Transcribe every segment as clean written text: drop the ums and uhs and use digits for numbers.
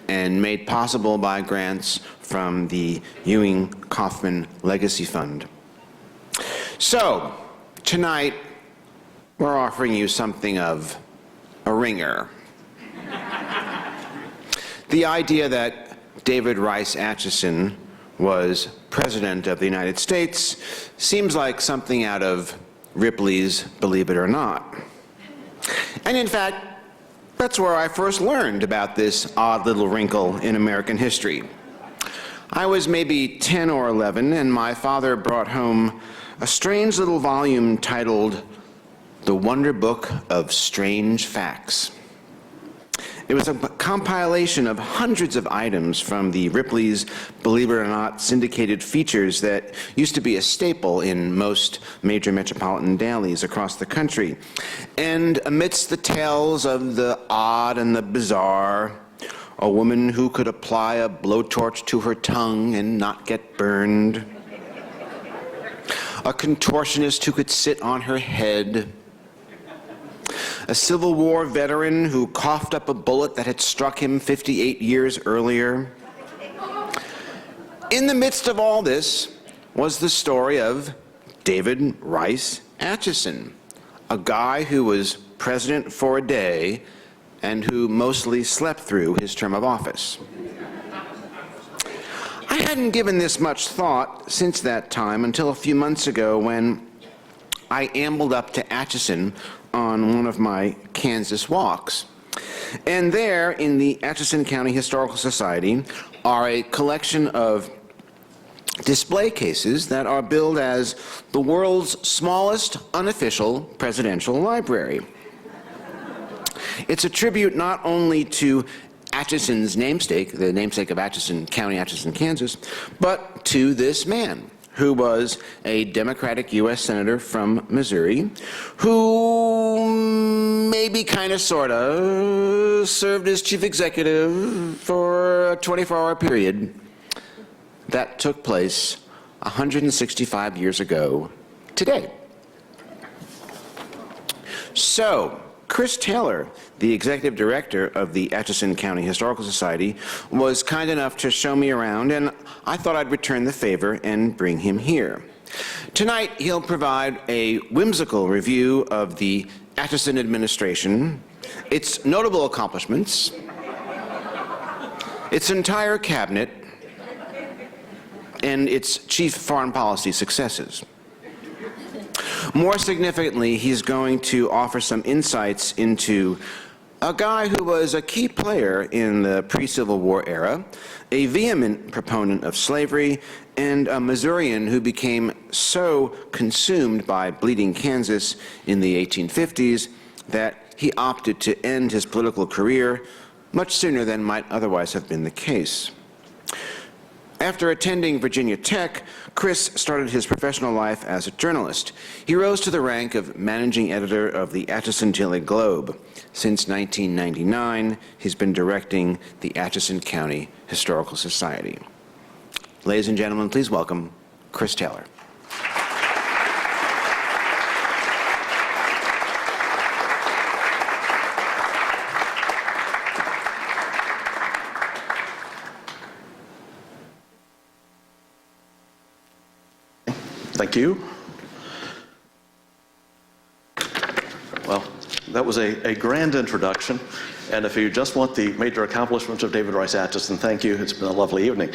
and made possible by grants from the Ewing-Kauffman Legacy Fund. So, tonight, we're offering you something of a ringer. The idea that David Rice Atchison was President of the United States seems like something out of Ripley's Believe It or Not. And in fact, that's where I first learned about this odd little wrinkle in American history. I was maybe 10 or 11, and my father brought home a strange little volume titled The Wonder Book of Strange Facts. It was a compilation of hundreds of items from the Ripley's Believe It or Not syndicated features that used to be a staple in most major metropolitan dailies across the country. And amidst the tales of the odd and the bizarre, a woman who could apply a blowtorch to her tongue and not get burned, a contortionist who could sit on her head, a Civil War veteran who coughed up a bullet that had struck him 58 years earlier. In the midst of all this was the story of David Rice Atchison, a guy who was president for a day and who mostly slept through his term of office. I hadn't given this much thought since that time until a few months ago when I ambled up to Atchison on one of my Kansas walks. And there, in the Atchison County Historical Society, are a collection of display cases that are billed as the world's smallest unofficial presidential library. It's a tribute not only to Atchison's namesake, the namesake of Atchison County, Atchison, Kansas, but to this man, who was a Democratic U.S. Senator from Missouri, who maybe kind of sort of served as chief executive for a 24-hour period that took place 165 years ago today. So, Chris Taylor, the executive director of the Atchison County Historical Society, was kind enough to show me around, and I thought I'd return the favor and bring him here. Tonight, he'll provide a whimsical review of the Atchison administration, its notable accomplishments, its entire cabinet, and its chief foreign policy successes. More significantly, he's going to offer some insights into a guy who was a key player in the pre-Civil War era, a vehement proponent of slavery, and a Missourian who became so consumed by bleeding Kansas in the 1850s that he opted to end his political career much sooner than might otherwise have been the case. After attending Virginia Tech, Chris started his professional life as a journalist. He rose to the rank of managing editor of the Atchison Daily Globe. Since 1999, he's been directing the Atchison County Historical Society. Ladies and gentlemen, please welcome Chris Taylor. Thank you. Well, that was a grand introduction, and if you just want the major accomplishments of David Rice Atchison, thank you. It's been a lovely evening.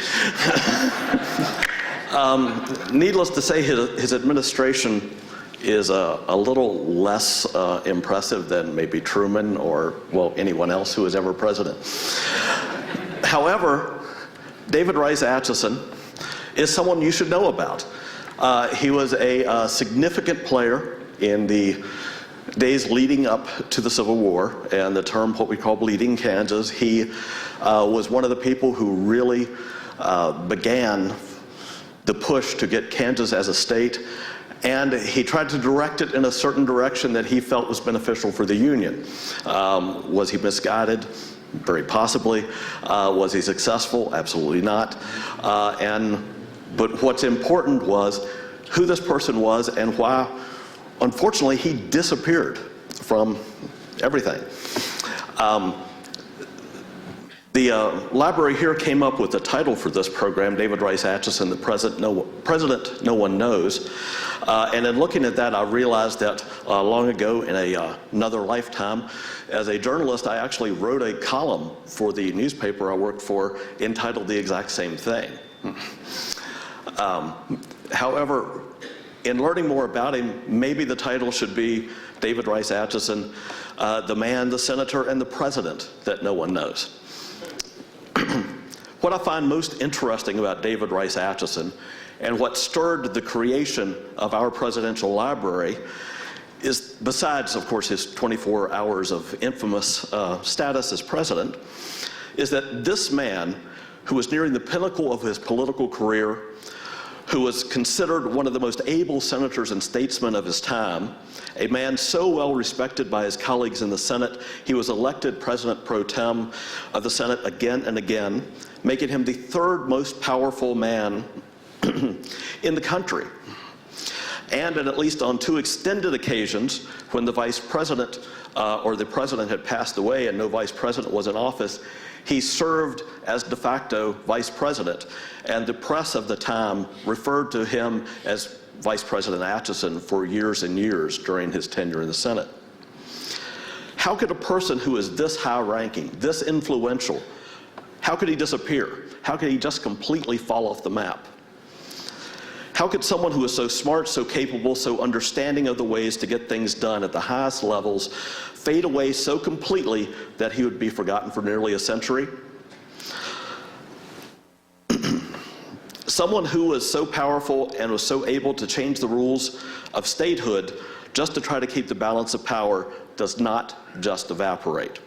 Needless to say, his administration is a little less impressive than maybe Truman or, well, anyone else who was ever president. However, David Rice Atchison is someone you should know about. He was a significant player in the days leading up to the Civil War and the term what we call bleeding Kansas. He was one of the people who really began the push to get Kansas as a state, and he tried to direct it in a certain direction that he felt was beneficial for the Union. Was he misguided? Very possibly. Was he successful? Absolutely not. But what's important was who this person was and why, unfortunately, he disappeared from everything. The library here came up with the title for this program, David Rice Atchison, the President No One Knows. And in looking at that, I realized that long ago in another lifetime, as a journalist, I actually wrote a column for the newspaper I worked for entitled the exact same thing. However, in learning more about him, maybe the title should be David Rice Atchison, the man, the senator, and the president that no one knows. What I find most interesting about David Rice Atchison, and what stirred the creation of our presidential library, is, besides, of course, his 24 hours of infamous status as president, is that this man, who was nearing the pinnacle of his political career, who was considered one of the most able senators and statesmen of his time, a man so well respected by his colleagues in the Senate, he was elected president pro tem of the Senate again and again, making him the third most powerful man in the country. And at least on two extended occasions, when the vice president or the president had passed away and no vice president was in office, he served as de facto vice president, and the press of the time referred to him as Vice President Atchison for years and years during his tenure in the Senate. How could a person who is this high-ranking, this influential, how could he disappear? How could he just completely fall off the map? How could someone who is so smart, so capable, so understanding of the ways to get things done at the highest levels fade away so completely that he would be forgotten for nearly a century? Someone who was so powerful and was so able to change the rules of statehood just to try to keep the balance of power does not just evaporate.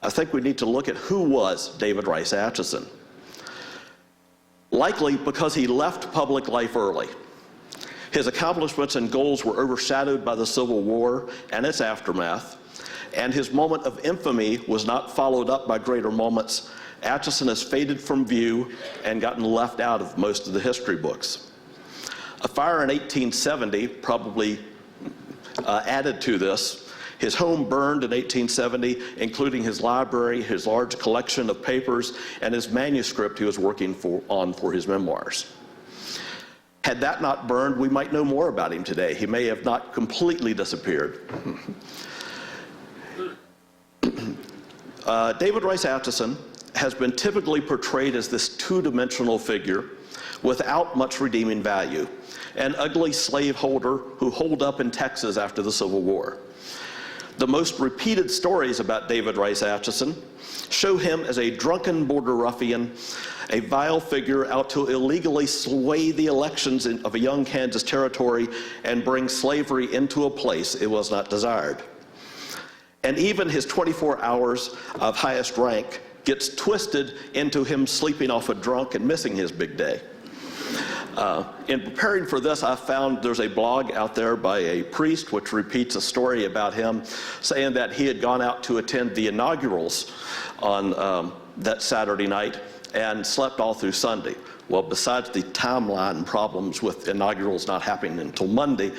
I think we need to look at who was David Rice Atchison. Likely because he left public life early. His accomplishments and goals were overshadowed by the Civil War and its aftermath, and his moment of infamy was not followed up by greater moments. Atchison has faded from view and gotten left out of most of the history books. A fire in 1870 probably added to this. His home burned in 1870, including his library, his large collection of papers, and his manuscript he was working on for his memoirs. Had that not burned, we might know more about him today. He may have not completely disappeared. David Rice Atchison has been typically portrayed as this two-dimensional figure without much redeeming value, an ugly slaveholder who holed up in Texas after the Civil War. The most repeated stories about David Rice Atchison show him as a drunken border ruffian, a vile figure out to illegally sway the elections of a young Kansas territory and bring slavery into a place it was not desired. And even his 24 hours of highest rank gets twisted into him sleeping off a drunk and missing his big day. In preparing for this, I found there's a blog out there by a priest which repeats a story about him saying that he had gone out to attend the inaugurals on that Saturday night and slept all through Sunday. Well, besides the timeline problems with inaugurals not happening until Monday,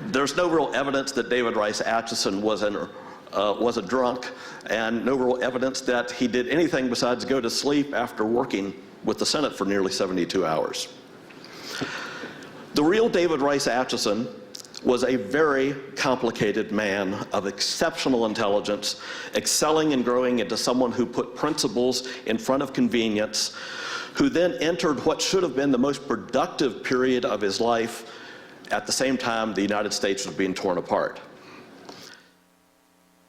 there's no real evidence that David Rice Atchison was a drunk, and no real evidence that he did anything besides go to sleep after working with the Senate for nearly 72 hours. The real David Rice Atchison was a very complicated man of exceptional intelligence, excelling and growing into someone who put principles in front of convenience, who then entered what should have been the most productive period of his life at the same time the United States was being torn apart.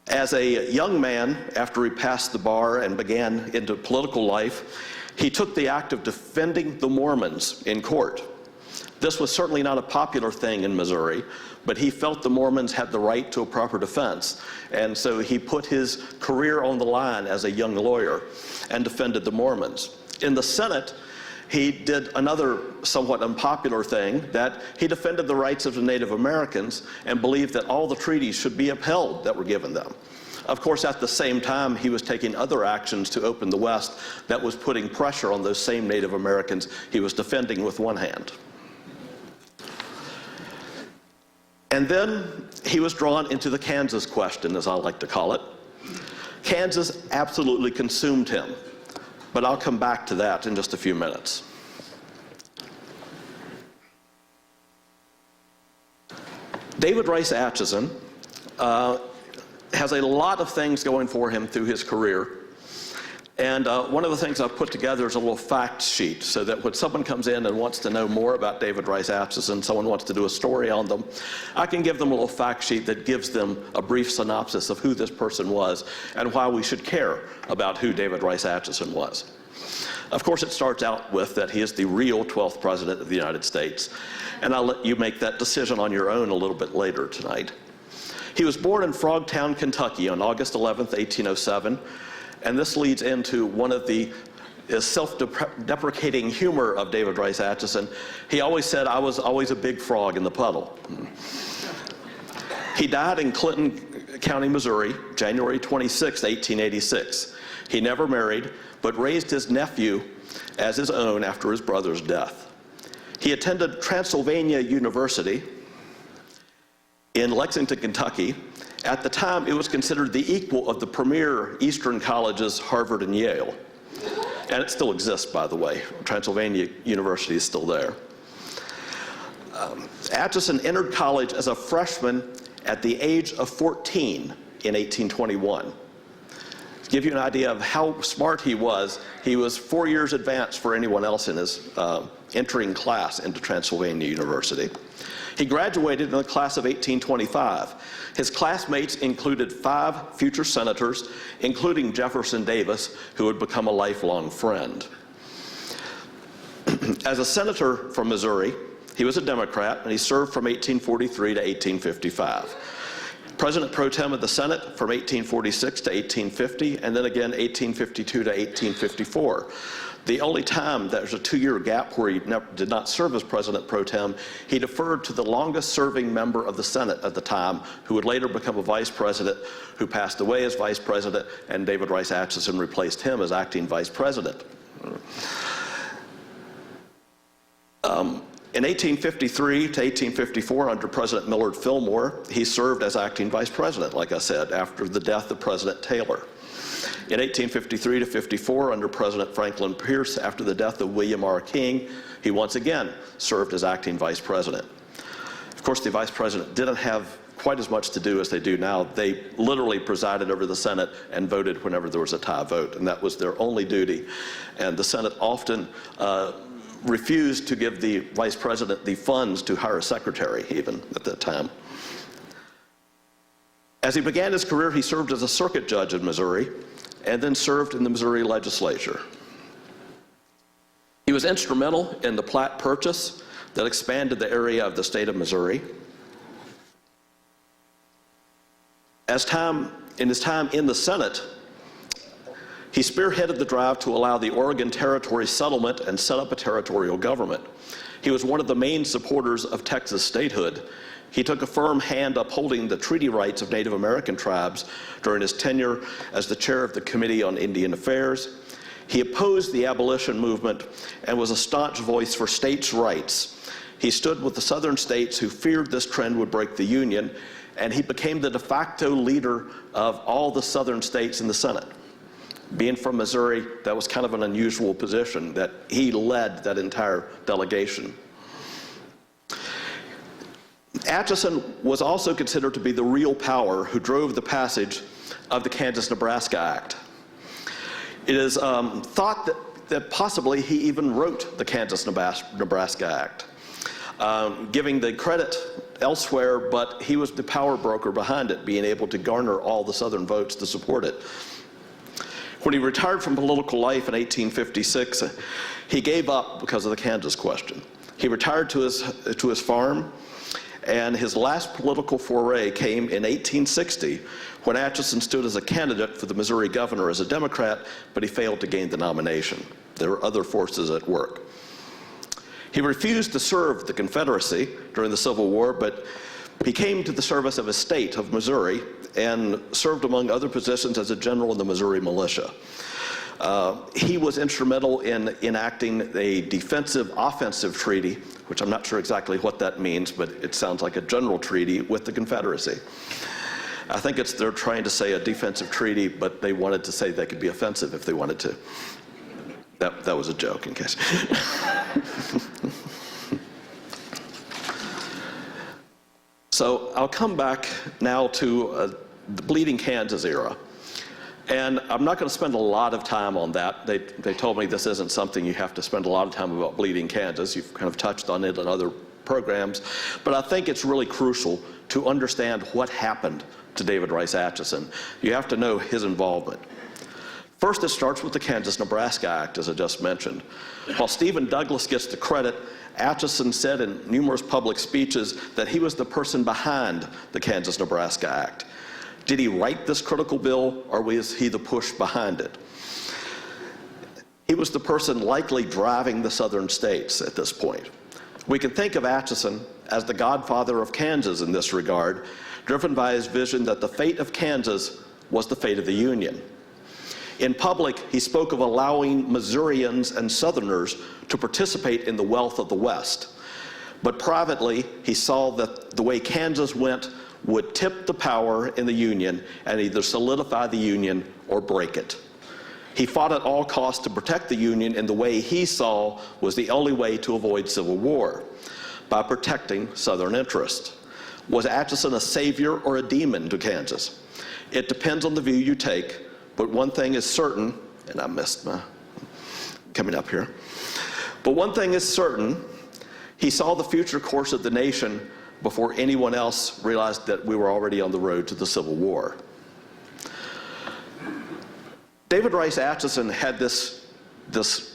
As a young man, after he passed the bar and began into political life, he took the act of defending the Mormons in court. This was certainly not a popular thing in Missouri, but he felt the Mormons had the right to a proper defense, and so he put his career on the line as a young lawyer and defended the Mormons. In the Senate, he did another somewhat unpopular thing, that he defended the rights of the Native Americans and believed that all the treaties should be upheld that were given them. Of course, at the same time, he was taking other actions to open the West that was putting pressure on those same Native Americans he was defending with one hand. And then he was drawn into the Kansas question, as I like to call it. Kansas absolutely consumed him, but I'll come back to that in just a few minutes. David Rice Atchison has a lot of things going for him through his career. And one of the things I've put together is a little fact sheet so that when someone comes in and wants to know more about David Rice Atchison, someone wants to do a story on them, I can give them a little fact sheet that gives them a brief synopsis of who this person was and why we should care about who David Rice Atchison was. Of course, it starts out with that he is the real 12th president of the United States, and I'll let you make that decision on your own a little bit later tonight. He was born in Frogtown, Kentucky on August 11th, 1807. And this leads into one of the self-deprecating humor of David Rice Atchison. He always said, "I was always a big frog in the puddle." He died in Clinton County, Missouri, January 26, 1886. He never married, but raised his nephew as his own after his brother's death. He attended Transylvania University in Lexington, Kentucky. At the time, it was considered the equal of the premier Eastern colleges, Harvard and Yale. And it still exists, by the way. Transylvania University is still there. Atchison entered college as a freshman at the age of 14 in 1821. To give you an idea of how smart he was 4 years advanced for anyone else in his entering class into Transylvania University. He graduated in the class of 1825. His classmates included 5 future senators, including Jefferson Davis, who would become a lifelong friend. As a senator from Missouri, he was a Democrat, and he served from 1843 to 1855. President pro tem of the Senate from 1846 to 1850, and then again 1852 to 1854. The only time there's a 2-year gap where he did not serve as president pro tem, he deferred to the longest serving member of the Senate at the time, who would later become a vice president, who passed away as vice president, and David Rice Atchison replaced him as acting vice president. In 1853 to 1854, under President Millard Fillmore, he served as acting vice president, like I said, after the death of President Taylor. In 1853 to 54, under President Franklin Pierce, after the death of William R. King, he once again served as acting vice president. Of course, the vice president didn't have quite as much to do as they do now. They literally presided over the Senate and voted whenever there was a tie vote, and that was their only duty. And the Senate often refused to give the vice president the funds to hire a secretary, even at that time. As he began his career, he served as a circuit judge in Missouri, and then served in the Missouri legislature. He was instrumental in the Platte Purchase that expanded the area of the state of Missouri. In his time in the Senate, he spearheaded the drive to allow the Oregon Territory settlement and set up a territorial government. He was one of the main supporters of Texas statehood. He took a firm hand upholding the treaty rights of Native American tribes during his tenure as the chair of the Committee on Indian Affairs. He opposed the abolition movement and was a staunch voice for states' rights. He stood with the southern states who feared this trend would break the Union, and he became the de facto leader of all the southern states in the Senate. Being from Missouri, that was kind of an unusual position, that he led that entire delegation. Atchison was also considered to be the real power who drove the passage of the Kansas-Nebraska Act. It is thought that possibly he even wrote the Kansas-Nebraska Act, giving the credit elsewhere, but he was the power broker behind it, being able to garner all the Southern votes to support it. When he retired from political life in 1856, he gave up because of the Kansas question. He retired to his farm, and his last political foray came in 1860 when Atchison stood as a candidate for the Missouri governor as a Democrat, but he failed to gain the nomination. There were other forces at work. He refused to serve the Confederacy during the Civil War, but he came to the service of his state of Missouri and served among other positions as a general in the Missouri militia. He was instrumental in enacting a defensive-offensive treaty, which I'm not sure exactly what that means, but it sounds like a general treaty with the Confederacy. I think they're trying to say a defensive treaty, but they wanted to say they could be offensive if they wanted to. That was a joke, in case. So I'll come back now to the Bleeding Kansas era. And I'm not going to spend a lot of time on that. They told me this isn't something you have to spend a lot of time about Bleeding Kansas. You've kind of touched on it in other programs. But I think it's really crucial to understand what happened to David Rice Atchison. You have to know his involvement. First, it starts with the Kansas-Nebraska Act, as I just mentioned. While Stephen Douglas gets the credit, Atchison said in numerous public speeches that he was the person behind the Kansas-Nebraska Act. Did he write this critical bill, or was he the push behind it? He was the person likely driving the southern states at this point. We can think of Atchison as the godfather of Kansas in this regard, driven by his vision that the fate of Kansas was the fate of the Union. In public, he spoke of allowing Missourians and Southerners to participate in the wealth of the West. But privately, he saw that the way Kansas went would tip the power in the Union and either solidify the Union or break it. He fought at all costs to protect the Union in the way he saw was the only way to avoid civil war, by protecting Southern interests. Was Atchison a savior or a demon to Kansas? It depends on the view you take, but one thing is certain, and I missed my coming up here, but one thing is certain, he saw the future course of the nation before anyone else realized that we were already on the road to the Civil War. David Rice Atchison had this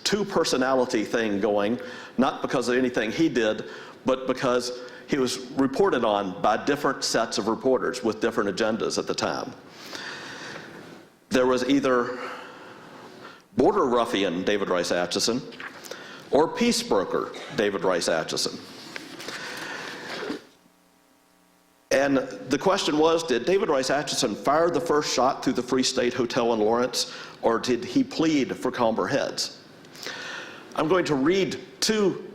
two-personality thing going, not because of anything he did, but because he was reported on by different sets of reporters with different agendas at the time. There was either border ruffian David Rice Atchison or peace broker David Rice Atchison. And the question was, did David Rice Atchison fire the first shot through the Free State Hotel in Lawrence, or did he plead for calmer heads? I'm going to read two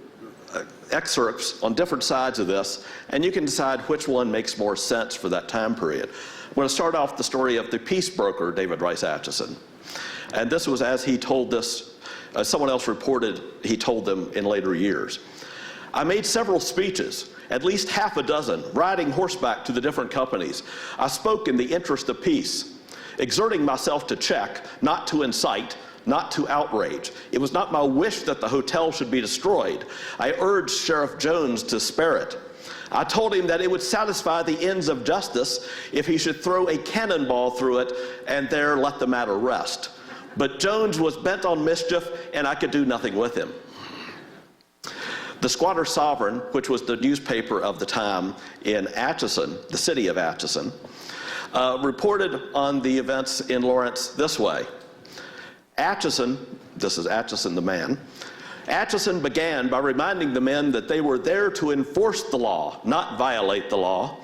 excerpts on different sides of this, and you can decide which one makes more sense for that time period. I'm going to start off the story of the peace broker, David Rice Atchison. And this was as he told this, someone else reported he told them in later years. I made several speeches, at least half a dozen, riding horseback to the different companies. I spoke in the interest of peace, exerting myself to check, not to incite, not to outrage. It was not my wish that the hotel should be destroyed. I urged Sheriff Jones to spare it. I told him that it would satisfy the ends of justice if he should throw a cannonball through it and there let the matter rest. But Jones was bent on mischief, and I could do nothing with him. The Squatter Sovereign, which was the newspaper of the time in Atchison, the city of Atchison, reported on the events in Lawrence this way. Atchison, this is Atchison the man, Atchison began by reminding the men that they were there to enforce the law, not violate the law,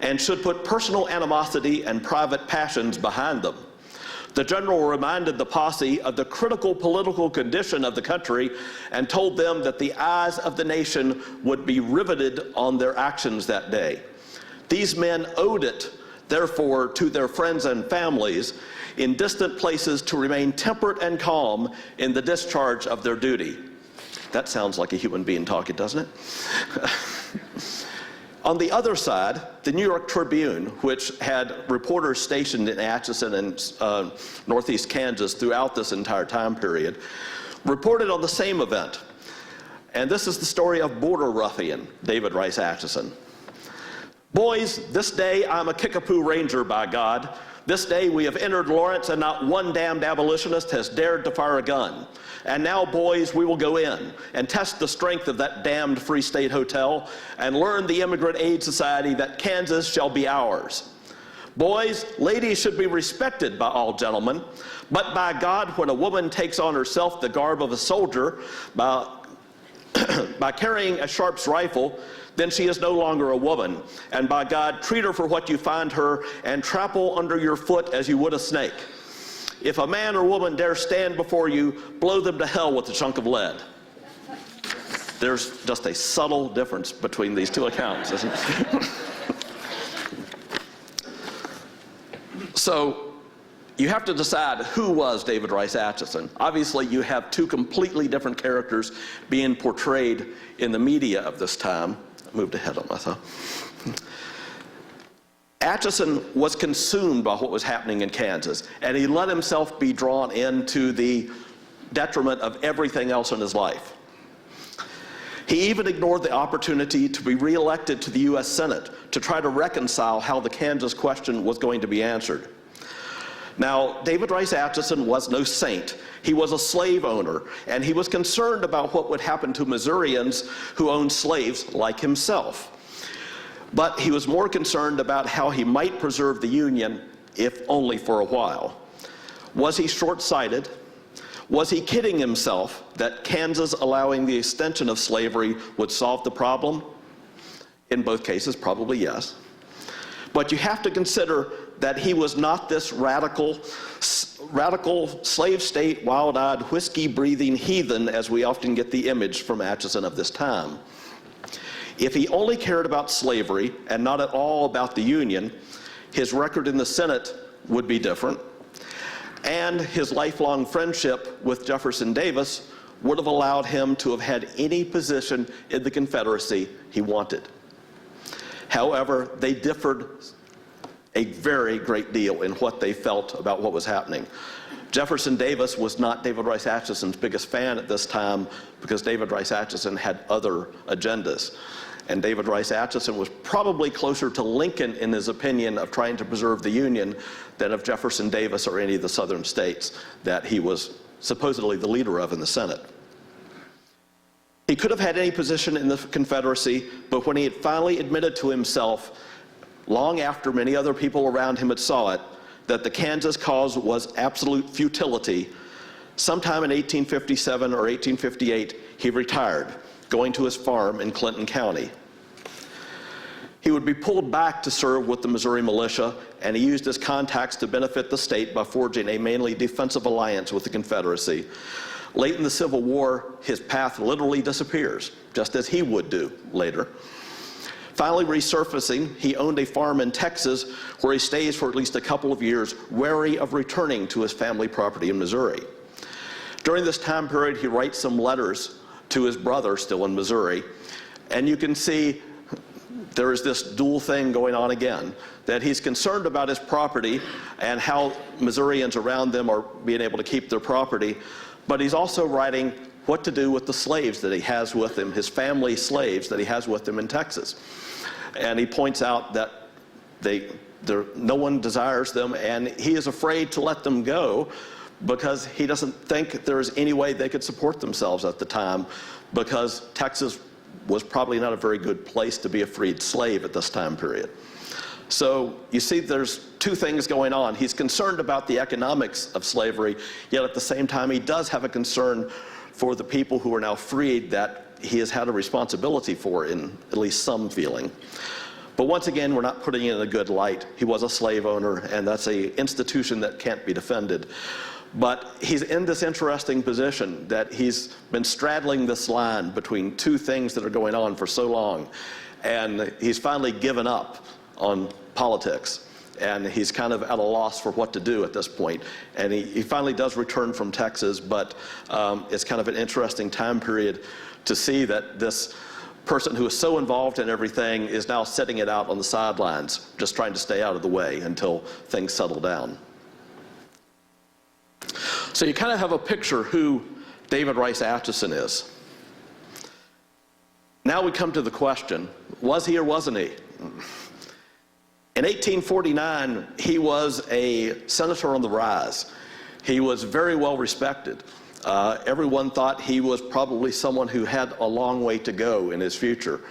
and should put personal animosity and private passions behind them. The general reminded the posse of the critical political condition of the country and told them that the eyes of the nation would be riveted on their actions that day. These men owed it, therefore, to their friends and families in distant places to remain temperate and calm in the discharge of their duty. That sounds like a human being talking, doesn't it? On the other side, the New York Tribune, which had reporters stationed in Atchison and northeast Kansas throughout this entire time period, reported on the same event. And this is the story of border ruffian David Rice Atchison. Boys, this day I'm a Kickapoo Ranger, by God. This day we have entered Lawrence and not one damned abolitionist has dared to fire a gun. And now, boys, we will go in and test the strength of that damned Free State Hotel and learn the Immigrant Aid Society that Kansas shall be ours. Boys, ladies should be respected by all gentlemen, but by God, when a woman takes on herself the garb of a soldier by carrying a Sharp's rifle, then she is no longer a woman. And by God, treat her for what you find her and trample under your foot as you would a snake. If a man or woman dare stand before you, blow them to hell with a chunk of lead. There's just a subtle difference between these two accounts, isn't it? So you have to decide who was David Rice Atchison. Obviously, you have two completely different characters being portrayed in the media of this time. I moved ahead on myself. Atchison was consumed by what was happening in Kansas, and he let himself be drawn into the detriment of everything else in his life. He even ignored the opportunity to be reelected to the U.S. Senate to try to reconcile how the Kansas question was going to be answered. Now, David Rice Atchison was no saint. He was a slave owner, and he was concerned about what would happen to Missourians who owned slaves like himself. But he was more concerned about how he might preserve the Union, if only for a while. Was he short-sighted? Was he kidding himself that Kansas allowing the extension of slavery would solve the problem? In both cases, probably yes. But you have to consider that he was not this radical slave state, wild-eyed, whiskey-breathing heathen, as we often get the image from Atchison of this time. If he only cared about slavery and not at all about the Union, his record in the Senate would be different, and his lifelong friendship with Jefferson Davis would have allowed him to have had any position in the Confederacy he wanted. However, they differed a very great deal in what they felt about what was happening. Jefferson Davis was not David Rice Atchison's biggest fan at this time because David Rice Atchison had other agendas. And David Rice Atchison was probably closer to Lincoln in his opinion of trying to preserve the Union than of Jefferson Davis or any of the southern states that he was supposedly the leader of in the Senate. He could have had any position in the Confederacy, but when he had finally admitted to himself, long after many other people around him had saw it, that the Kansas cause was absolute futility, sometime in 1857 or 1858, he retired, going to his farm in Clinton County. He would be pulled back to serve with the Missouri militia, and he used his contacts to benefit the state by forging a mainly defensive alliance with the Confederacy. Late in the Civil War, his path literally disappears, just as he would do later. Finally resurfacing, he owned a farm in Texas where he stays for at least a couple of years, wary of returning to his family property in Missouri. During this time period, he writes some letters to his brother, still in Missouri, and you can see there is this dual thing going on again, that he's concerned about his property and how Missourians around them are being able to keep their property, but he's also writing what to do with the slaves that he has with him, his family slaves that he has with him in Texas. And he points out that no one desires them, and he is afraid to let them go because he doesn't think there's any way they could support themselves at the time, because Texas was probably not a very good place to be a freed slave at this time period. So you see there's two things going on. He's concerned about the economics of slavery, yet at the same time he does have a concern for the people who are now freed that he has had a responsibility for in at least some feeling. But once again, we're not putting it in a good light. He was a slave owner, and that's an institution that can't be defended. But he's in this interesting position that he's been straddling this line between two things that are going on for so long. And he's finally given up on politics. And he's kind of at a loss for what to do at this point. And he finally does return from Texas, but it's kind of an interesting time period to see that this person who is so involved in everything is now sitting it out on the sidelines, just trying to stay out of the way until things settle down. So you kind of have a picture who David Rice Atchison is. Now we come to the question, was he or wasn't he? In 1849, he was a senator on the rise. He was very well respected. Everyone thought he was probably someone who had a long way to go in his future.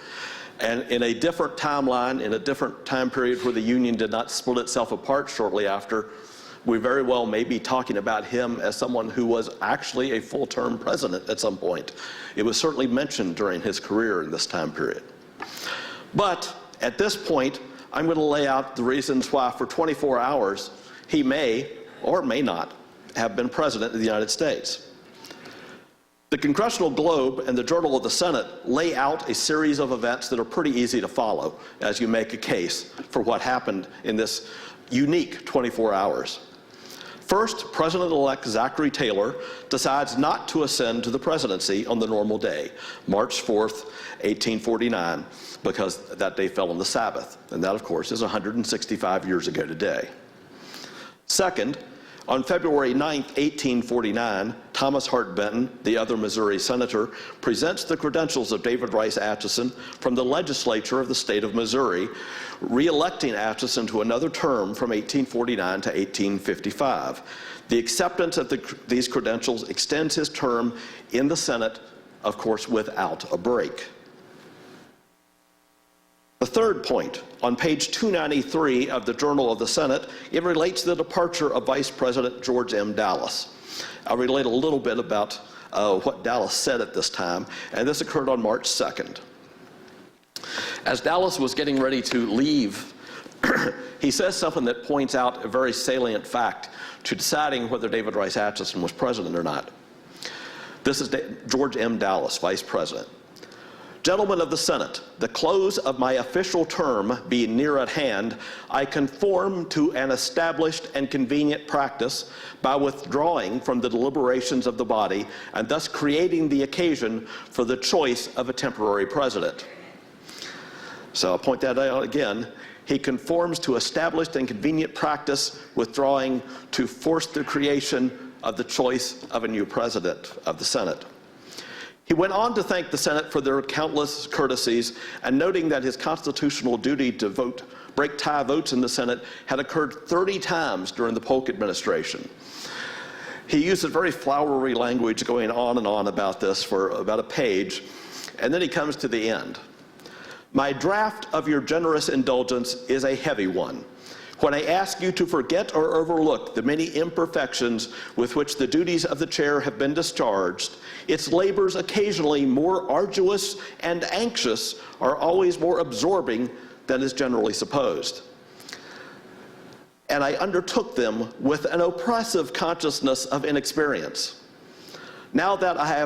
And in a different timeline, in a different time period where the Union did not split itself apart shortly after, we very well may be talking about him as someone who was actually a full-term president at some point. It was certainly mentioned during his career in this time period. But at this point, I'm going to lay out the reasons why for 24 hours he may or may not have been president of the United States. The Congressional Globe and the Journal of the Senate lay out a series of events that are pretty easy to follow as you make a case for what happened in this unique 24 hours. First, President-elect Zachary Taylor decides not to ascend to the presidency on the normal day, March 4th, 1849, because that day fell on the Sabbath. And that, of course, is 165 years ago today. Second, on February 9th, 1849, Thomas Hart Benton, the other Missouri senator, presents the credentials of David Rice Atchison from the legislature of the state of Missouri, re-electing Atchison to another term from 1849 to 1855. The acceptance of these credentials extends his term in the Senate, of course, without a break. The third point, on page 293 of the Journal of the Senate, it relates to the departure of Vice President George M. Dallas. I'll relate a little bit about what Dallas said at this time, and this occurred on March 2nd. As Dallas was getting ready to leave, he says something that points out a very salient fact to deciding whether David Rice Atchison was president or not. This is George M. Dallas, Vice President. Gentlemen of the Senate, the close of my official term being near at hand, I conform to an established and convenient practice by withdrawing from the deliberations of the body and thus creating the occasion for the choice of a temporary president. So I'll point that out again. He conforms to established and convenient practice, withdrawing to force the creation of the choice of a new president of the Senate. He went on to thank the Senate for their countless courtesies, and noting that his constitutional duty to break tie votes in the Senate had occurred 30 times during the Polk administration. He uses very flowery language going on and on about this for about a page, and then he comes to the end. My draft of your generous indulgence is a heavy one. When I ask you to forget or overlook the many imperfections with which the duties of the chair have been discharged, its labors occasionally more arduous and anxious are always more absorbing than is generally supposed. And I undertook them with an oppressive consciousness of inexperience. Now that I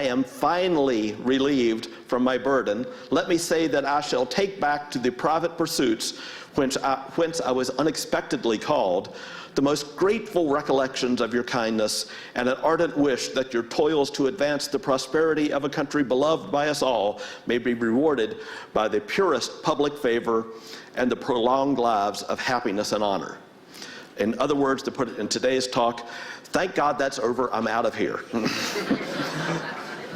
am finally relieved from my burden, let me say that I shall take back to the private pursuits whence I was unexpectedly called, the most grateful recollections of your kindness and an ardent wish that your toils to advance the prosperity of a country beloved by us all may be rewarded by the purest public favor and the prolonged lives of happiness and honor. In other words, to put it in today's talk, thank God that's over, I'm out of here.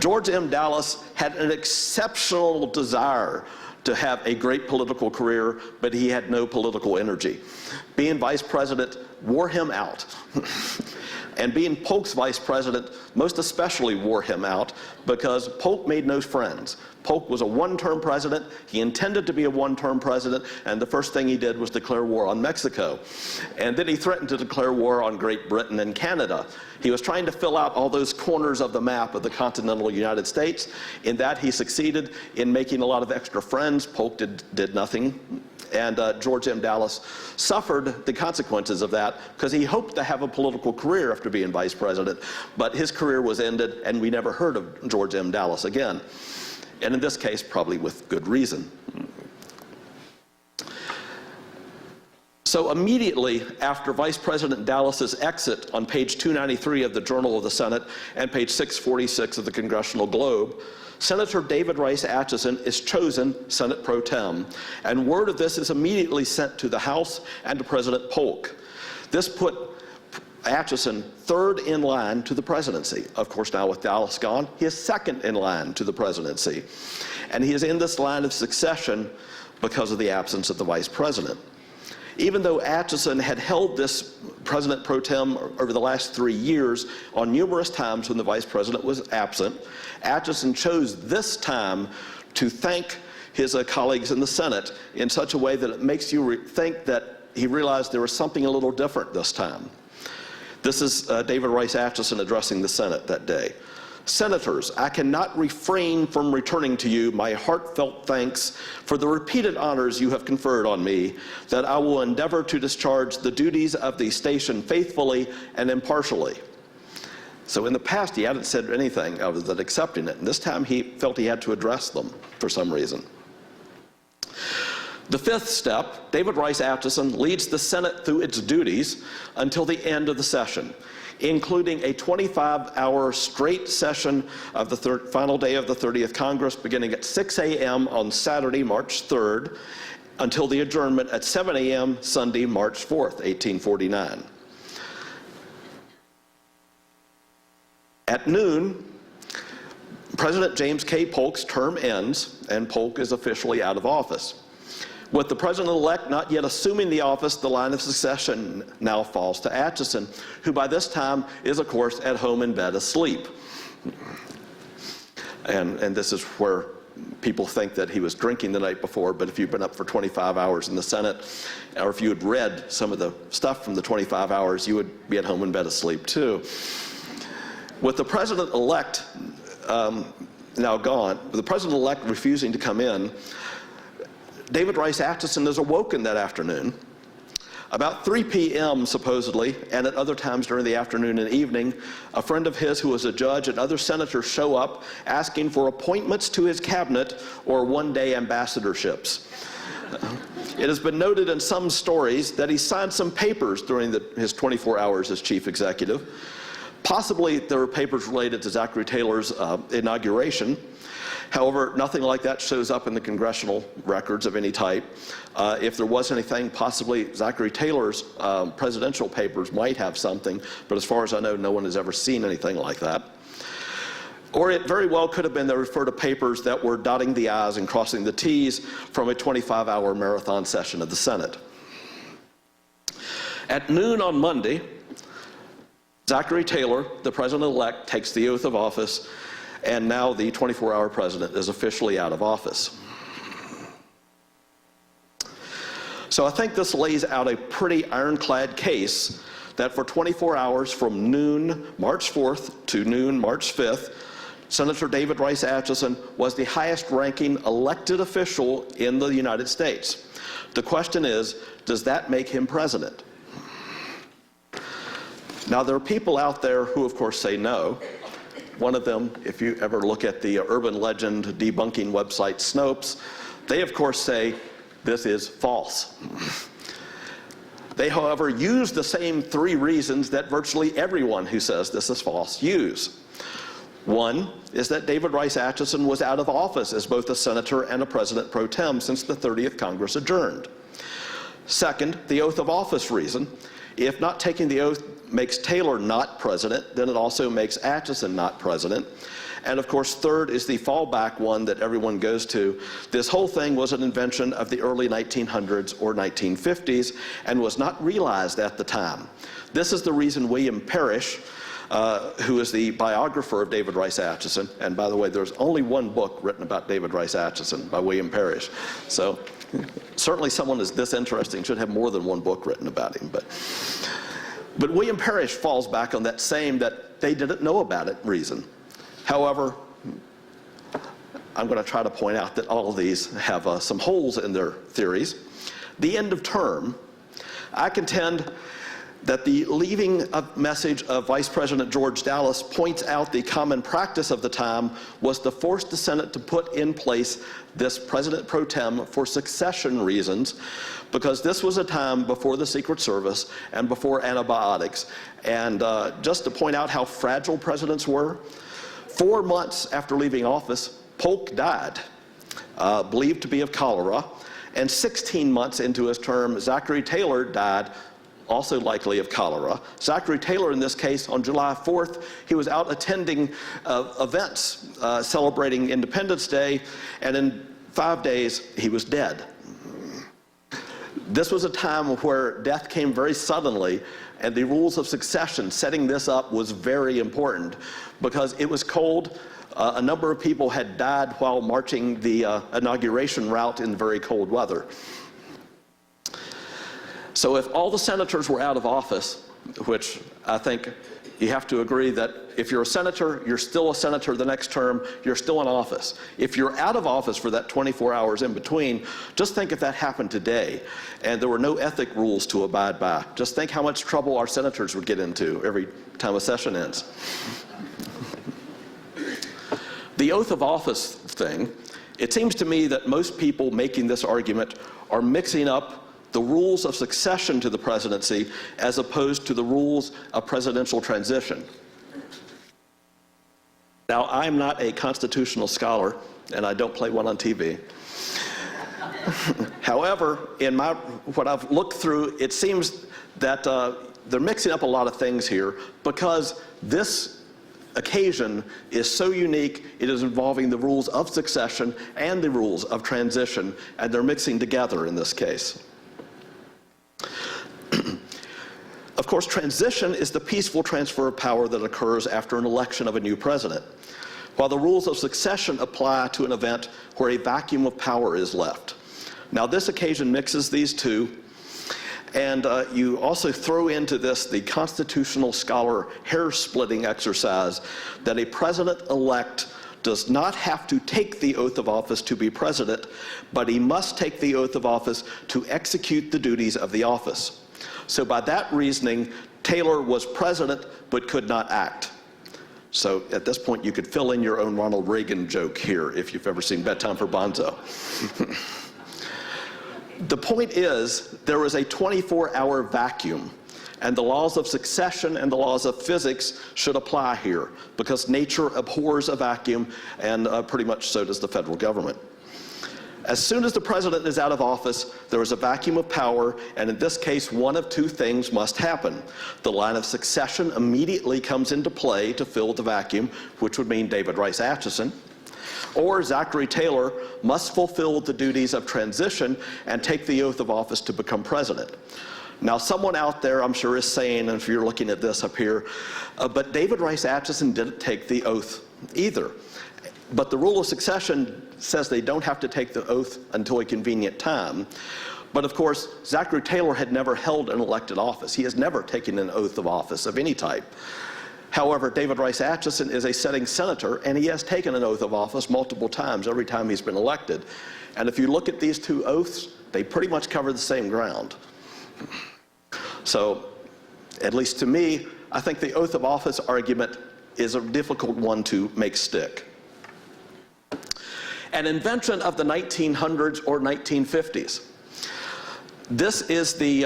George M. Dallas had an exceptional desire to have a great political career, but he had no political energy. Being vice president wore him out. And being Polk's vice president most especially wore him out because Polk made no friends. Polk was a one-term president. He intended to be a one-term president, and the first thing he did was declare war on Mexico. And then he threatened to declare war on Great Britain and Canada. He was trying to fill out all those corners of the map of the continental United States. In that, he succeeded in making a lot of extra friends. Polk did nothing. And George M. Dallas suffered the consequences of that because he hoped to have a political career after being vice president, but his career was ended and we never heard of George M. Dallas again. And in this case, probably with good reason. So immediately after Vice President Dallas's exit on page 293 of the Journal of the Senate and page 646 of the Congressional Globe, Senator David Rice Atchison is chosen Senate pro tem, and word of this is immediately sent to the House and to President Polk. This put Atchison third in line to the presidency. Of course, now with Dallas gone, he is second in line to the presidency. And he is in this line of succession because of the absence of the vice president. Even though Atchison had held this president pro tem over the last 3 years on numerous times when the vice president was absent, Atchison chose this time to thank his colleagues in the Senate in such a way that it makes you think that he realized there was something a little different this time. This is David Rice Atchison addressing the Senate that day. Senators, I cannot refrain from returning to you my heartfelt thanks for the repeated honors you have conferred on me, that I will endeavor to discharge the duties of the station faithfully and impartially. So in the past, he hadn't said anything other than accepting it, and this time he felt he had to address them for some reason. The fifth step, David Rice Atchison leads the Senate through its duties until the end of the session, including a 25-hour straight session of the final day of the 30th Congress, beginning at 6 a.m. on Saturday, March 3rd, until the adjournment at 7 a.m. Sunday, March 4th, 1849. At noon, President James K. Polk's term ends, and Polk is officially out of office. With the president-elect not yet assuming the office, the line of succession now falls to Atchison, who by this time is, of course, at home in bed asleep. And this is where people think that he was drinking the night before, but if you've been up for 25 hours in the Senate, or if you had read some of the stuff from the 25 hours, you would be at home in bed asleep too. With the president-elect now gone, with the president-elect refusing to come in, David Rice Atchison is awoken that afternoon. About 3 p.m. supposedly, and at other times during the afternoon and evening, a friend of his who was a judge and other senators show up asking for appointments to his cabinet or one-day ambassadorships. It has been noted in some stories that he signed some papers during his 24 hours as chief executive. Possibly there were papers related to Zachary Taylor's inauguration. However, nothing like that shows up in the congressional records of any type. If there was anything, possibly Zachary Taylor's presidential papers might have something, but as far as I know, no one has ever seen anything like that. Or it very well could have been they refer to papers that were dotting the I's and crossing the T's from a 25-hour marathon session of the Senate. At noon on Monday, Zachary Taylor, the president-elect, takes the oath of office, and now the 24-hour president is officially out of office. So I think this lays out a pretty ironclad case that for 24 hours from noon March 4th to noon March 5th, Senator David Rice Atchison was the highest-ranking elected official in the United States. The question is, does that make him president? Now, there are people out there who, of course, say no. One of them, if you ever look at the urban legend debunking website Snopes, they, of course, say this is false. They, however, use the same 3 reasons that virtually everyone who says this is false use. One is that David Rice Atchison was out of office as both a senator and a president pro tem since the 30th Congress adjourned. Second, the oath of office reason. If not taking the oath makes Taylor not president, then it also makes Atchison not president. And of course, third is the fallback one that everyone goes to. This whole thing was an invention of the early 1900s or 1950s and was not realized at the time. This is the reason William Parrish, who is the biographer of David Rice Atchison, and by the way, there's only one book written about David Rice Atchison by William Parrish. So certainly someone as this interesting should have more than one book written about him. But William Parrish falls back on that same that they didn't know about it reason. However, I'm going to try to point out that all of these have some holes in their theories. The end of term, I contend that the leaving message of Vice President George Dallas points out the common practice of the time was to force the Senate to put in place this president pro tem for succession reasons, because this was a time before the Secret Service and before antibiotics. And just to point out how fragile presidents were, 4 months after leaving office, Polk died, believed to be of cholera, and 16 months into his term, Zachary Taylor died, also likely of cholera. Zachary Taylor, in this case, on July 4th, he was out attending events celebrating Independence Day, and in 5 days, he was dead. This was a time where death came very suddenly, and the rules of succession, setting this up, was very important, because it was cold. A number of people had died while marching the inauguration route in very cold weather. So if all the senators were out of office, which I think you have to agree that if you're a senator, you're still a senator the next term, you're still in office. If you're out of office for that 24 hours in between, just think if that happened today and there were no ethic rules to abide by. Just think how much trouble our senators would get into every time a session ends. The oath of office thing It seems to me that most people making this argument are mixing up the rules of succession to the presidency as opposed to the rules of presidential transition. Now, I'm not a constitutional scholar, and I don't play one on TV. However, in what I've looked through, it seems that they're mixing up a lot of things here because this occasion is so unique. It is involving the rules of succession and the rules of transition, and they're mixing together in this case. Of course, transition is the peaceful transfer of power that occurs after an election of a new president, while the rules of succession apply to an event where a vacuum of power is left. Now, this occasion mixes these two, and you also throw into this the constitutional scholar hair-splitting exercise that a president-elect does not have to take the oath of office to be president, but he must take the oath of office to execute the duties of the office. So by that reasoning, Taylor was president but could not act. So at this point, you could fill in your own Ronald Reagan joke here if you've ever seen Bedtime for Bonzo. The point is, there is a 24-hour vacuum, and the laws of succession and the laws of physics should apply here, because nature abhors a vacuum, and pretty much so does the federal government. As soon as the president is out of office, there is a vacuum of power, and in this case, one of two things must happen. The line of succession immediately comes into play to fill the vacuum, which would mean David Rice Atchison, or Zachary Taylor must fulfill the duties of transition and take the oath of office to become president. Now, someone out there, I'm sure, is saying, and if you're looking at this up here, but David Rice Atchison didn't take the oath either. But the rule of succession says they don't have to take the oath until a convenient time. But of course, Zachary Taylor had never held an elected office. He has never taken an oath of office of any type. However, David Rice Atchison is a sitting senator, and he has taken an oath of office multiple times every time he's been elected. And if you look at these two oaths, they pretty much cover the same ground. So, at least to me, I think the oath of office argument is a difficult one to make stick. An invention of the 1900s or 1950s. This is the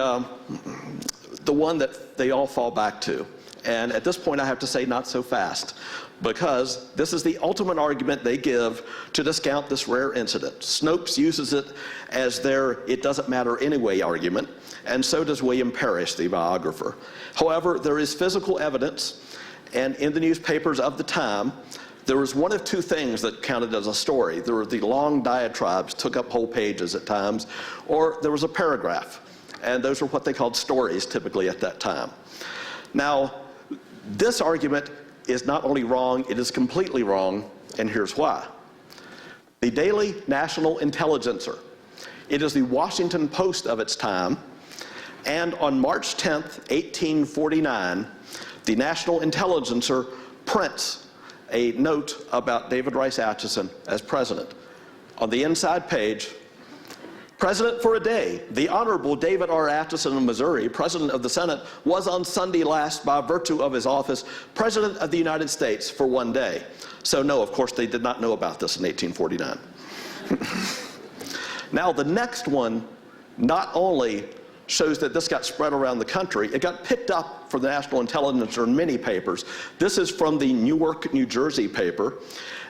one that they all fall back to. And at this point, I have to say not so fast, because this is the ultimate argument they give to discount this rare incident. Snopes uses it as their "it doesn't matter anyway" argument, and so does William Parrish, the biographer. However, there is physical evidence, and in the newspapers of the time, there was one of two things that counted as a story. There were the long diatribes, took up whole pages at times, or there was a paragraph. And those were what they called stories typically at that time. Now, this argument is not only wrong, it is completely wrong, and here's why. The Daily National Intelligencer. It is the Washington Post of its time, and on March 10th, 1849, the National Intelligencer prints a note about David Rice Atchison as president. On the inside page, "President for a day, the Honorable David R. Atchison of Missouri, President of the Senate, was on Sunday last, by virtue of his office, President of the United States for one day." So no, of course, they did not know about this in 1849. Now, the next one not only shows that this got spread around the country, it got picked up for the National Intelligencer in many papers. This is from the Newark, New Jersey paper,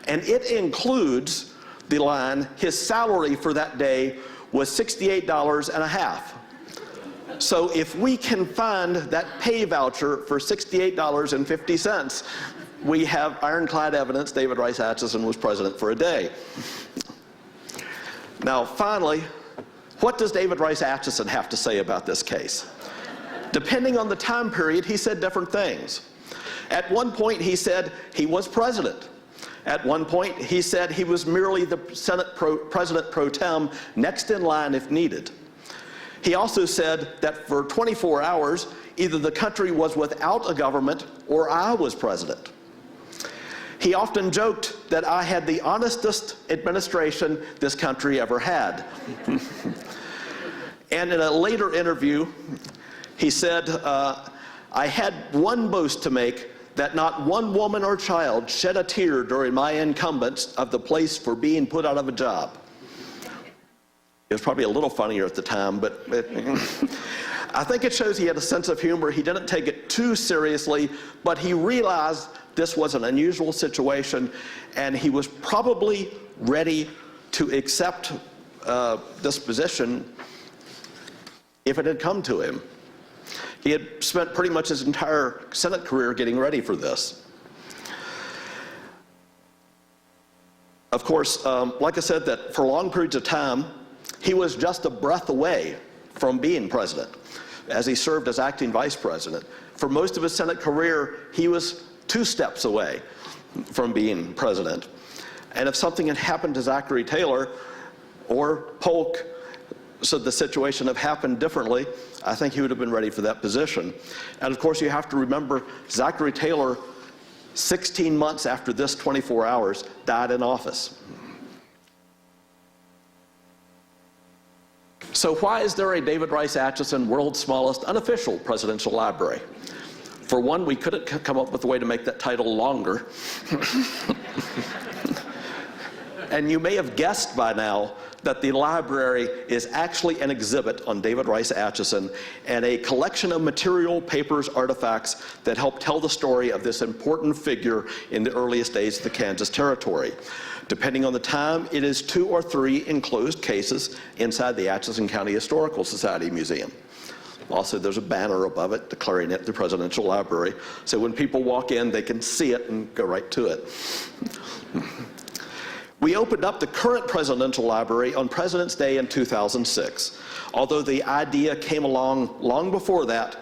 and it includes the line, "His salary for that day was $68.50. So if we can find that pay voucher for $68.50, we have ironclad evidence David Rice Atchison was president for a day. Now, finally, what does David Rice Atchison have to say about this case? Depending on the time period, he said different things. At one point, he said he was president. At one point, he said he was merely the President pro tem, next in line if needed. He also said that for 24 hours, either the country was without a government or I was president. He often joked that I had the honestest administration this country ever had. And in a later interview, he said, "I had one boast to make, that not one woman or child shed a tear during my incumbents of the place for being put out of a job. It was probably a little funnier at the time, but I think it shows he had a sense of humor. He didn't take it too seriously, but he realized this was an unusual situation, and he was probably ready to accept this position if it had come to him. He had spent pretty much his entire Senate career getting ready for this. Of course, like I said, that for long periods of time, he was just a breath away from being president, as he served as acting vice president. For most of his Senate career, he was 2 steps away from being president. And if something had happened to Zachary Taylor or Polk, so the situation had happened differently, I think he would have been ready for that position. And of course, you have to remember, Zachary Taylor, 16 months after this 24 hours, died in office. So why is there a David Rice Atchison, world's smallest unofficial presidential library? For one, we couldn't come up with a way to make that title longer. And you may have guessed by now that the library is actually an exhibit on David Rice Atchison and a collection of material, papers, artifacts that help tell the story of this important figure in the earliest days of the Kansas Territory. Depending on the time, it is 2 or 3 enclosed cases inside the Atchison County Historical Society Museum. Also, there's a banner above it declaring it the Presidential Library, so when people walk in, they can see it and go right to it. We opened up the current Presidential Library on President's Day in 2006. Although the idea came along long before that,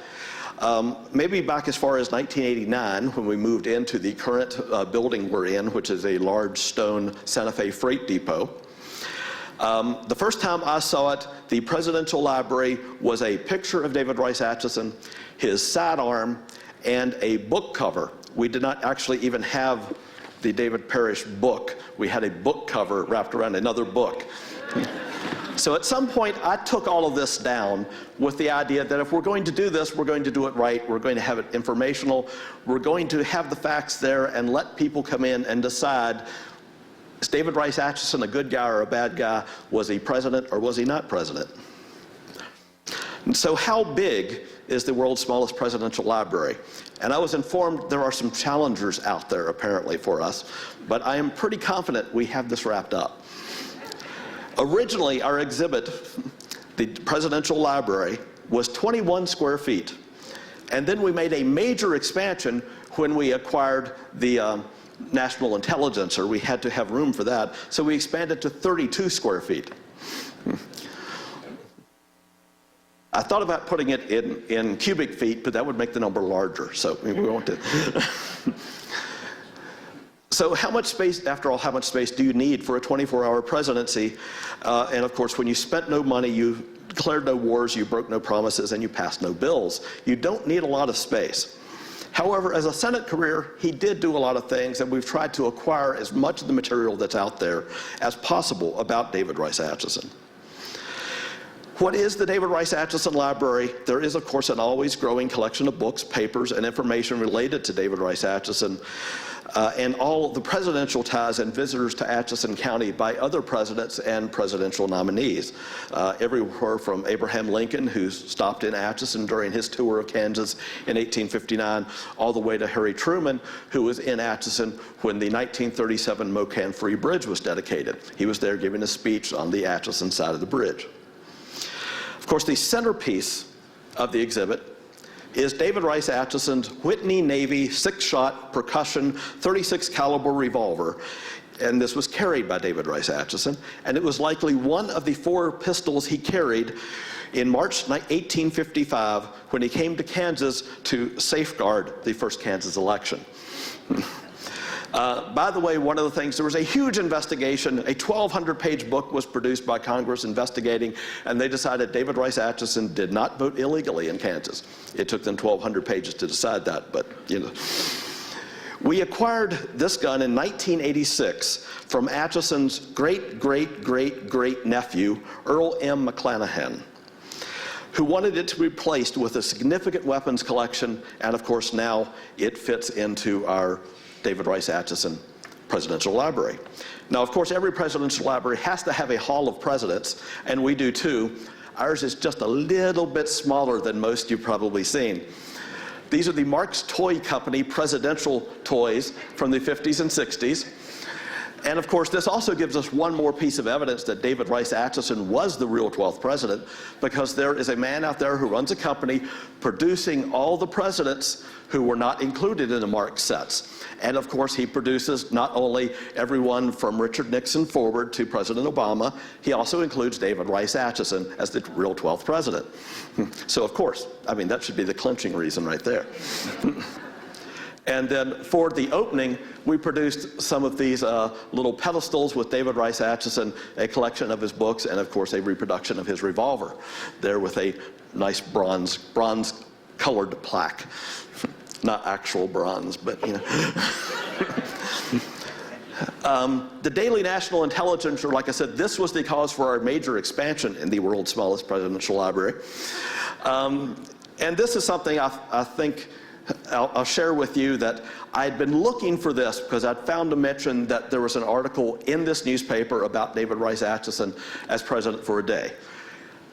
maybe back as far as 1989, when we moved into the current building we're in, which is a large stone Santa Fe freight depot. The first time I saw it, the Presidential Library was a picture of David Rice Atchison, his sidearm, and a book cover. We did not actually even have the David Parrish book. We had a book cover wrapped around another book. So at some point, I took all of this down with the idea that if we're going to do this, we're going to do it right. We're going to have it informational. We're going to have the facts there and let people come in and decide, is David Rice Atchison a good guy or a bad guy? Was he president or was he not president? And so how big is the world's smallest presidential library? And I was informed there are some challengers out there apparently for us, but I am pretty confident we have this wrapped up. Originally, our exhibit, the Presidential Library, was 21 square feet. And then we made a major expansion when we acquired the National Intelligencer. We had to have room for that, so we expanded to 32 square feet. I thought about putting it in cubic feet, but that would make the number larger, so we won't do it. So how much space, after all, how much space do you need for a 24-hour presidency? And of course, when you spent no money, you declared no wars, you broke no promises, and you passed no bills. You don't need a lot of space. However, as a Senate career, he did do a lot of things, and we've tried to acquire as much of the material that's out there as possible about David Rice Atchison. What is the David Rice Atchison Library? There is, of course, an always growing collection of books, papers, and information related to David Rice Atchison, and all the presidential ties and visitors to Atchison County by other presidents and presidential nominees. Everywhere from Abraham Lincoln, who stopped in Atchison during his tour of Kansas in 1859, all the way to Harry Truman, who was in Atchison when the 1937 Mocan Free Bridge was dedicated. He was there giving a speech on the Atchison side of the bridge. Of course, the centerpiece of the exhibit is David Rice Atchison's Whitney Navy 6-shot percussion 36 caliber revolver. And this was carried by David Rice Atchison, and it was likely one of the 4 pistols he carried in March 1855 when he came to Kansas to safeguard the first Kansas election. By the way, one of the things, there was a huge investigation. A 1,200-page book was produced by Congress investigating, and they decided David Rice Atchison did not vote illegally in Kansas. It took them 1,200 pages to decide that, but, you know. We acquired this gun in 1986 from Atchison's great-great-great-great-nephew, Earl M. McClanahan, who wanted it to be replaced with a significant weapons collection, and of course now it fits into our David Rice Atchison Presidential Library. Now, of course, every presidential library has to have a hall of presidents, and we do too. Ours is just a little bit smaller than most you've probably seen. These are the Marx Toy Company presidential toys from the 50s and 60s. And of course, this also gives us one more piece of evidence that David Rice Atchison was the real 12th president, because there is a man out there who runs a company producing all the presidents who were not included in the Marx sets. And of course, he produces not only everyone from Richard Nixon forward to President Obama, he also includes David Rice Atchison as the real 12th president. So of course, I mean, that should be the clinching reason right there. And then for the opening, we produced some of these little pedestals with David Rice Atchison, a collection of his books, and of course a reproduction of his revolver, there with a nice bronze colored plaque. Not actual bronze, but you know. The Daily National Intelligencer, like I said, this was the cause for our major expansion in the world's smallest presidential library. And this is something I think I'll share with you, that I'd been looking for this because I'd found a mention that there was an article in this newspaper about David Rice Atchison as president for a day.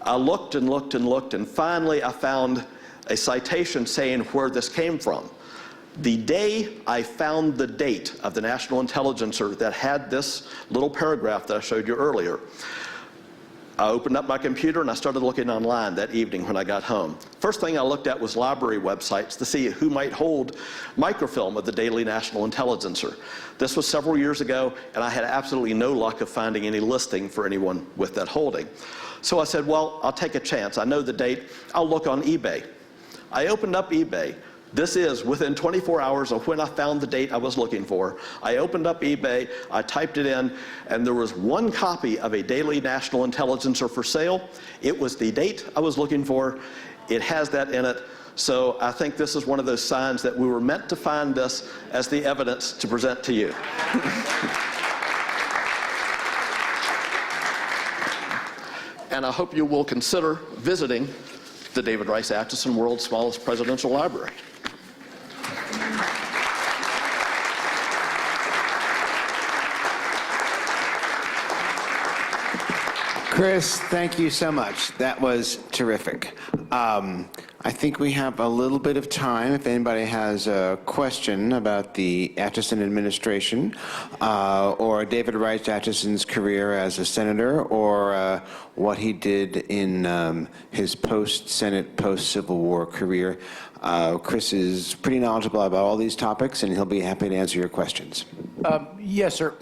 I looked and looked and looked, and finally I found a citation saying where this came from. The day I found the date of the National Intelligencer that had this little paragraph that I showed you earlier, I opened up my computer and I started looking online that evening when I got home. First thing I looked at was library websites to see who might hold microfilm of the Daily National Intelligencer. This was several years ago, and I had absolutely no luck of finding any listing for anyone with that holding. So I said, well, I'll take a chance. I know the date. I'll look on eBay. I opened up eBay. This is within 24 hours of when I found the date I was looking for. I opened up eBay, I typed it in, and there was one copy of a Daily National Intelligencer for sale. It was the date I was looking for. It has that in it. So I think this is one of those signs that we were meant to find this as the evidence to present to you. And I hope you will consider visiting the David Rice Atchison World's Smallest Presidential Library. Chris, thank you so much. That was terrific. I think we have a little bit of time if anybody has a question about the Atchison administration or David Rice Atchison's career as a senator, or what he did in his post-Senate, post-Civil War career. Chris is pretty knowledgeable about all these topics, and he'll be happy to answer your questions. Yes, sir.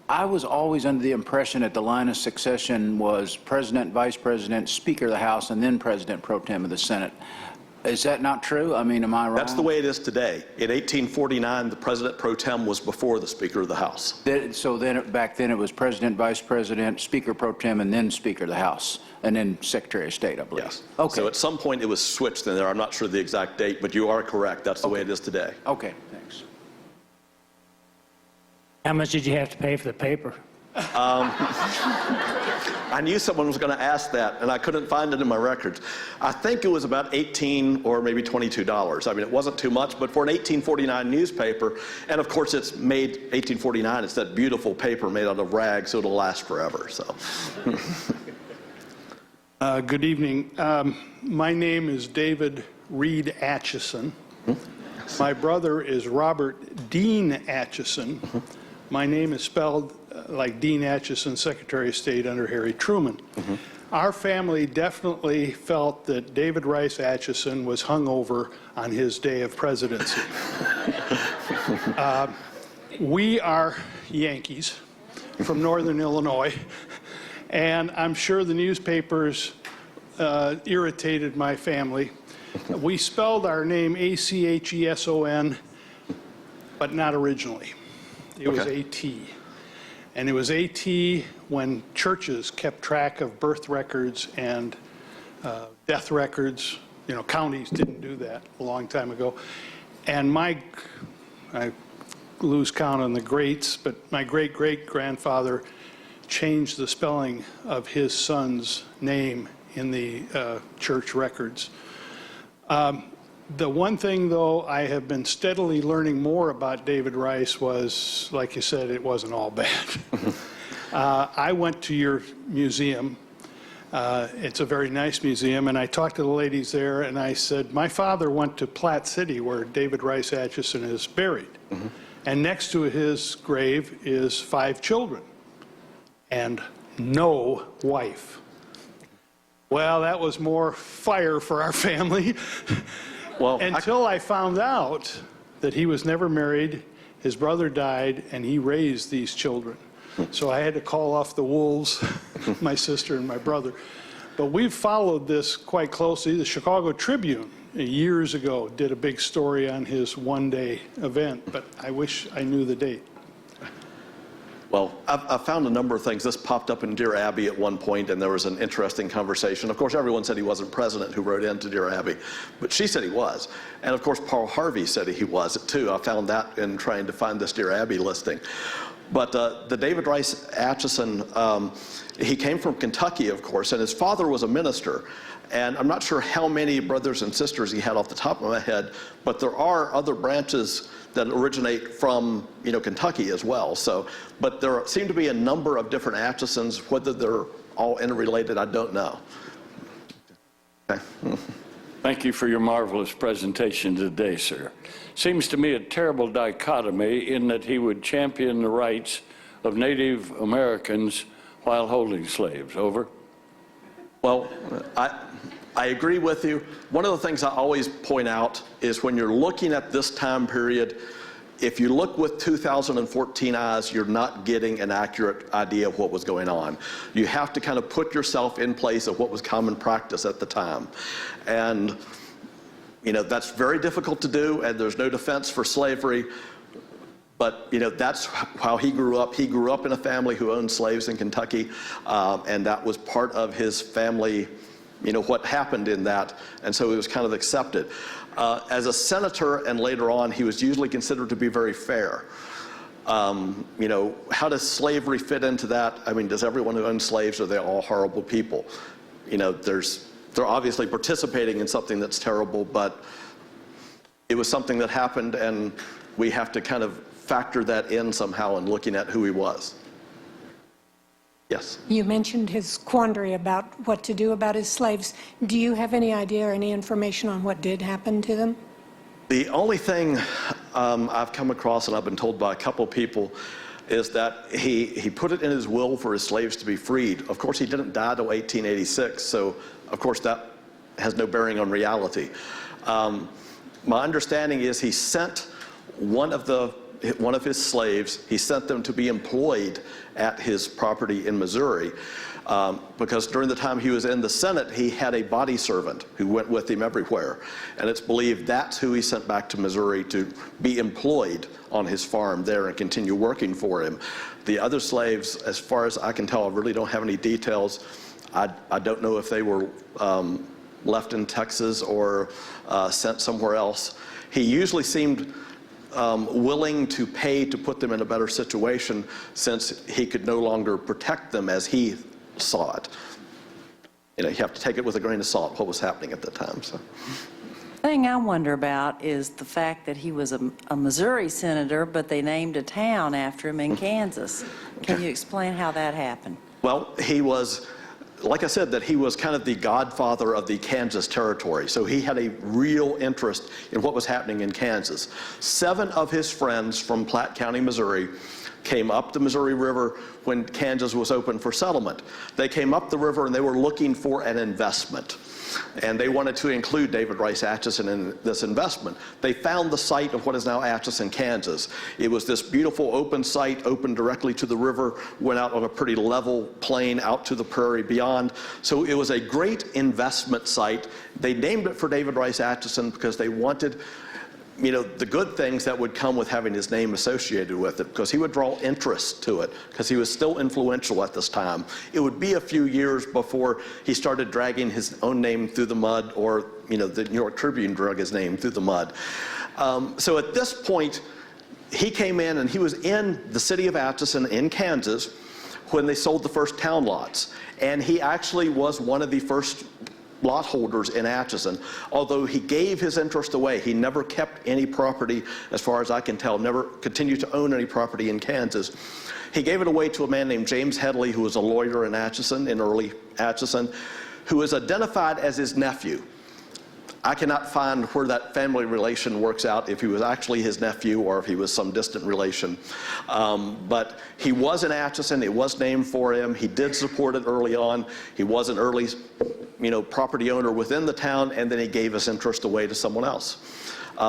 I was always under the impression that the line of succession was President, Vice President, Speaker of the House, and then President Pro Tem of the Senate. Is that not true? I mean, am I wrong? That's the way it is today. In 1849, the President Pro Tem was before the Speaker of the House. So then, back then, it was President, Vice President, Speaker Pro Tem, and then Speaker of the House, and then Secretary of State, I believe. Yes. Okay. So at some point it was switched in there. I'm not sure the exact date, but you are correct. That's the way it is today. Okay, thanks. How much did you have to pay for the paper? I knew someone was going to ask that, and I couldn't find it in my records. I think it was about $18 or maybe $22. I mean, it wasn't too much, but for an 1849 newspaper, and of course it's made 1849, it's that beautiful paper made out of rags, so it'll last forever. So. Good evening. My name is David Reed Atchison. My brother is Robert Dean Atchison. My name is spelled like Dean Atchison, Secretary of State under Harry Truman. Our family definitely felt that David Rice Atchison was hungover on his day of presidency. We are Yankees from Northern Illinois, and I'm sure the newspapers irritated my family. We spelled our name A-C-H-E-S-O-N, but not originally. It was A-T. And it was A-T when churches kept track of birth records and death records. You know, counties didn't do that a long time ago. And I lose count on the greats, but my great-great-grandfather changed the spelling of his son's name in the church records. The one thing, though, I have been steadily learning more about David Rice was, like you said, it wasn't all bad. I went to your museum. It's a very nice museum, and I talked to the ladies there, and I said, my father went to Platte City, where David Rice Atchison is buried. And next to his grave is 5 children and no wife. Well, that was more fire for our family. Well, Until I found out that he was never married, his brother died, and he raised these children. So I had to call off the wolves, my sister and my brother. But we've followed this quite closely. The Chicago Tribune, years ago, did a big story on his one-day event, but I wish I knew the date. Well, I found a number of things. This popped up in Dear Abby at one point, and there was an interesting conversation. Of course, everyone said he wasn't president who wrote into Dear Abby, but she said he was. And of course, Paul Harvey said he was too. I found that in trying to find this Dear Abby listing. But the David Rice Atchison, he came from Kentucky, of course, and his father was a minister. And I'm not sure how many brothers and sisters he had off the top of my head, but there are other branches that originate from, Kentucky as well. So, but there seem to be a number of different Atchisons. Whether they're all interrelated, I don't know. Okay. Thank you for your marvelous presentation today, sir. Seems to me a terrible dichotomy in that he would champion the rights of Native Americans while holding slaves. Over. Well, I agree with you. One of the things I always point out is when you're looking at this time period, if you look with 2014 eyes, you're not getting an accurate idea of what was going on. You have to kind of put yourself in place of what was common practice at the time. And, that's very difficult to do, and there's no defense for slavery. But, that's how he grew up. He grew up in a family who owned slaves in Kentucky, and that was part of his family, what happened in that, and so it was kind of accepted. As a senator and later on, he was usually considered to be very fair. How does slavery fit into that? I mean, does everyone who owns slaves, are they all horrible people? They're obviously participating in something that's terrible, but it was something that happened, and we have to kind of factor that in somehow in looking at who he was. Yes. You mentioned his quandary about what to do about his slaves. Do you have any idea or any information on what did happen to them? The only thing I've come across, and I've been told by a couple people, is that he put it in his will for his slaves to be freed. Of course, he didn't die till 1886, so of course that has no bearing on reality. My understanding is he sent one of his slaves, he sent them to be employed at his property in Missouri, because during the time he was in the Senate, he had a body servant who went with him everywhere. And it's believed that's who he sent back to Missouri to be employed on his farm there and continue working for him. The other slaves, as far as I can tell, I really don't have any details. I don't know if they were left in Texas or sent somewhere else. He usually seemed willing to pay to put them in a better situation, since he could no longer protect them as he saw it. You have to take it with a grain of salt, what was happening at the time. So. The thing I wonder about is the fact that he was a Missouri senator, but they named a town after him in Kansas. Can you explain how that happened? Well, he was, like I said, that he was kind of the godfather of the Kansas territory. So he had a real interest in what was happening in Kansas. 7 of his friends from Platte County, Missouri, came up the Missouri River when Kansas was open for settlement. They came up the river and they were looking for an investment. And they wanted to include David Rice Atchison in this investment. They found the site of what is now Atchison, Kansas. It was this beautiful open site, open directly to the river, went out on a pretty level plain out to the prairie beyond. So it was a great investment site. They named it for David Rice Atchison because they wanted the good things that would come with having his name associated with it, because he would draw interest to it, because he was still influential at this time. It would be a few years before he started dragging his own name through the mud, or the New York Tribune drug his name through the mud. So at this point, he came in and he was in the city of Atchison in Kansas when they sold the first town lots. And he actually was one of the first lot holders in Atchison. Although he gave his interest away, he never kept any property, as far as I can tell, never continued to own any property in Kansas. He gave it away to a man named James Headley, who was a lawyer in Atchison, in early Atchison, who is identified as his nephew. I cannot find where that family relation works out, if he was actually his nephew or if he was some distant relation. But he was in Atchison. It was named for him. He did support it early on. He was an early, property owner within the town, and then he gave his interest away to someone else.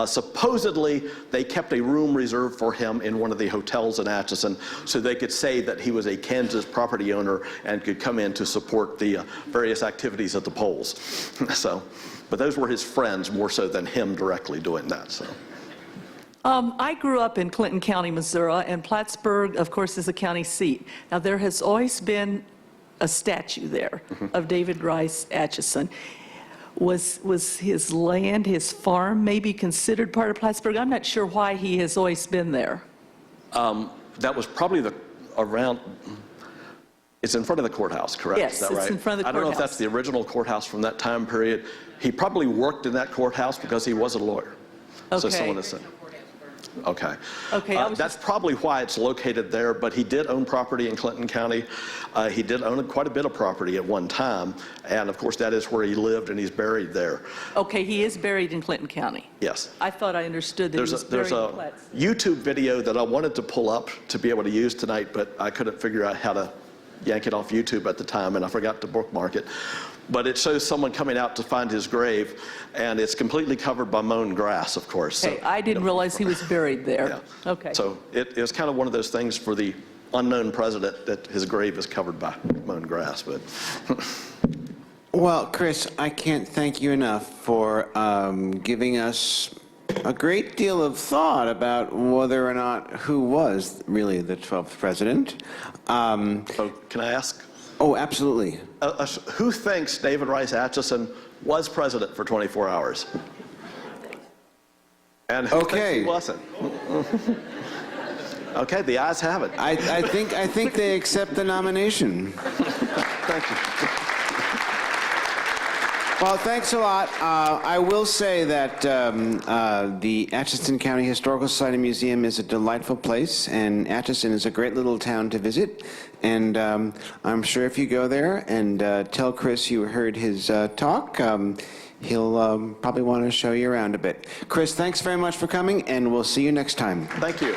Supposedly, they kept a room reserved for him in one of the hotels in Atchison so they could say that he was a Kansas property owner and could come in to support the various activities at the polls. But those were his friends more so than him directly doing that. So. I grew up in Clinton County, Missouri, and Plattsburgh, of course, is the county seat. Now, there has always been a statue there of David Rice Atchison. Was his land, his farm, maybe considered part of Plattsburgh? I'm not sure why he has always been there. That was probably around. It's in front of the courthouse, correct? Yes, Is that it's right? in front of the I don't know if courthouse. that's the original courthouse from that time period. He probably worked in that courthouse because he was a lawyer. So Okay. someone has said. Okay. Okay, I was That's probably why it's located there, but he did own property in Clinton County. He did own quite a bit of property at one time, and of course that is where he lived, and he's buried there. Okay, he is buried in Clinton County. Yes. I thought I understood that he was There's buried a in Plattsburgh. YouTube video that I wanted to pull up to be able to use tonight, but I couldn't figure out how to yank it off YouTube at the time, and I forgot to bookmark it. But it shows someone coming out to find his grave, and it's completely covered by mown grass, of course. Okay, So, I didn't realize he was buried there. yeah. Okay. So it was kind of one of those things for the unknown president that his grave is covered by mown grass. But Well, Chris, I can't thank you enough for giving us a great deal of thought about whether or not who was really the 12th president. so can I ask, Oh, absolutely. who thinks David Rice Atchison was president for 24 hours? And who thinks Okay. he wasn't? Okay, the ayes have it. I think they accept the nomination. Thank you. Well, thanks a lot. I will say that the Atchison County Historical Society Museum is a delightful place, and Atchison is a great little town to visit. And I'm sure if you go there and tell Chris you heard his talk, he'll probably want to show you around a bit. Chris, thanks very much for coming, and we'll see you next time. Thank you.